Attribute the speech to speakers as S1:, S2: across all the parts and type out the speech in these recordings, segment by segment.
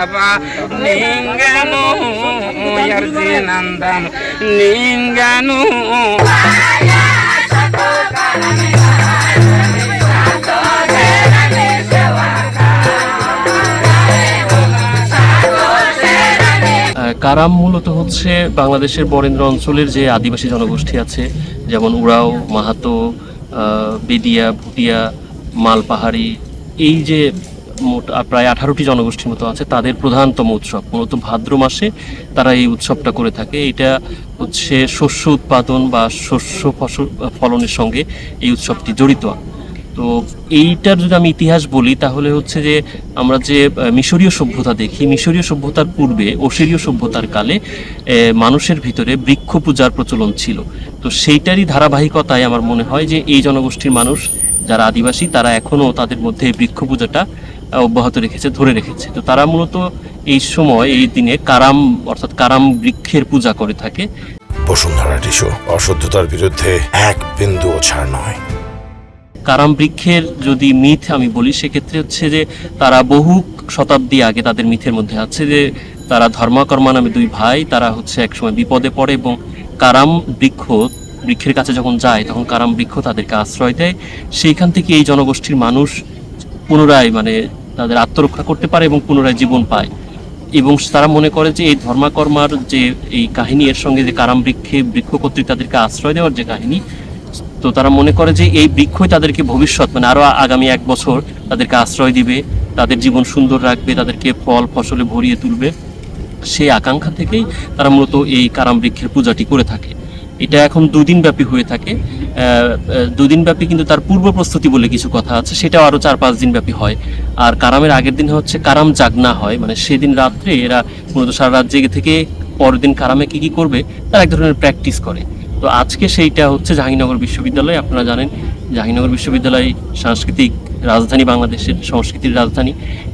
S1: baba ninganu yarjinandam ninganu
S2: কারাম মূলত হচ্ছে বাংলাদেশের বরেন্দ্র অঞ্চলের যে আদিবাসী জনগোষ্ঠী আছে, যেমন উরাও, মাহাতো, বেদিয়া, ভুটিয়া, মালপাহাড়ি, এই যে মোট প্রায় 18টি জনগোষ্ঠীর মতো আছে, তাদের প্রধানতম উৎসব। মূলত ভাদ্র মাসে তারা এই উৎসবটা করে থাকে। এটা হচ্ছে শস্য উৎপাদন বা শস্য ফলনের সঙ্গে এই উৎসবটি জড়িত। তো এইটার যদি আমি ইতিহাস বলি তাহলে হচ্ছে যে আমরা যে মিশরীয় সভ্যতা দেখি, মিশরীয় সভ্যতার পূর্বে অসিরীয় সভ্যতার কালে মানুষের ভিতরে বৃক্ষ পূজার প্রচলন ছিল। তো সেইটারই ধারাবাহিকতায় আমার মনে হয় যে এই জনগোষ্ঠীর মানুষ যারা আদিবাসী তারা এখনও তাদের মধ্যে বৃক্ষ পূজাটা অব্যাহত রেখেছে, ধরে রেখেছে। তো তারা মূলত এই সময়, এই দিনে কারাম অর্থাৎ কারাম বৃক্ষের পূজা করে থাকে।
S3: বসুন্ধরা টিস্যু অশুদ্ধতার বিরুদ্ধে এক বিন্দুও ছাড় নয়।
S2: কারাম বৃক্ষের যদি মিথ আমি বলি, সেক্ষেত্রে হচ্ছে যে তারা বহু শতাব্দী আগে তাদের মিথের মধ্যে আছে যে তারা ধর্মাকর্মা নামে দুই ভাই, তারা হচ্ছে একসময় বিপদে পড়ে এবং কারাম বৃক্ষের কাছে যখন যায় তখন কারাম বৃক্ষ তাদেরকে আশ্রয় দেয়। সেইখান থেকে এই জনগোষ্ঠীর মানুষ পুনরায় তাদের আত্মরক্ষা করতে পারে এবং পুনরায় জীবন পায়। এবং তারা মনে করে যে এই ধর্মাকর্মার যে এই কাহিনী, এর সঙ্গে যে কারাম বৃক্ষ কর্তৃক তাদেরকে আশ্রয় দেওয়ার যে কাহিনী, তো তারা মনে করে যে এই বৃক্ষই তাদেরকে ভবিষ্যৎ আরো আগামী 1 বছর তাদেরকে আশ্রয় দিবে, তাদের জীবন সুন্দর রাখবে, তাদেরকে ফল ফসলে ভরিয়ে তুলবে। সেই আকাঙ্ক্ষা থেকেই তারা মূলত এই কারাম বৃক্ষের পূজাটি করে থাকে। এটা এখন 2 দিন ব্যাপী হয়ে থাকে। 2 দিন ব্যাপী, কিন্তু তার পূর্ব প্রস্তুতি বলে কিছু কথা আছে, সেটাও আরো 4-5 দিন ব্যাপী হয়। আর কারামের আগের দিন হচ্ছে কারাম জাগনা হয়, সেদিন রাত্রে এরা মূলত সারা রাত জেগে থেকে পরের দিন কারামে কি করবে তার এক ধরনের প্র্যাকটিস করে। তো আজকে সেইটা হচ্ছে জাহাঙ্গীরনগর বিশ্ববিদ্যালয়। আপনারা জানেন জাহাঙ্গীরনগর বিশ্ববিদ্যালয় সাংস্কৃতিক রাজধানী, বাংলাদেশের সংস্কৃতির রাজধানী।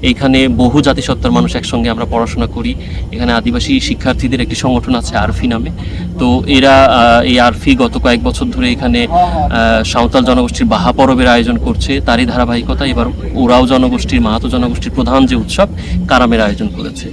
S2: এইখানে বহু জাতিসত্তার মানুষ একসঙ্গে আমরা পড়াশোনা করি। এখানে আদিবাসী শিক্ষার্থীদের একটি সংগঠন আছে আরফি নামে। তো এরা এই আরফি গত কয়েক বছর ধরে এখানে সাঁওতাল জনগোষ্ঠীর বাহা পরবের আয়োজন করছে। তারই ধারাবাহিকতা এবার ওরাও জনগোষ্ঠীর, মাহাতো জনগোষ্ঠীর প্রধান যে উৎসব কারামের আয়োজন করেছে।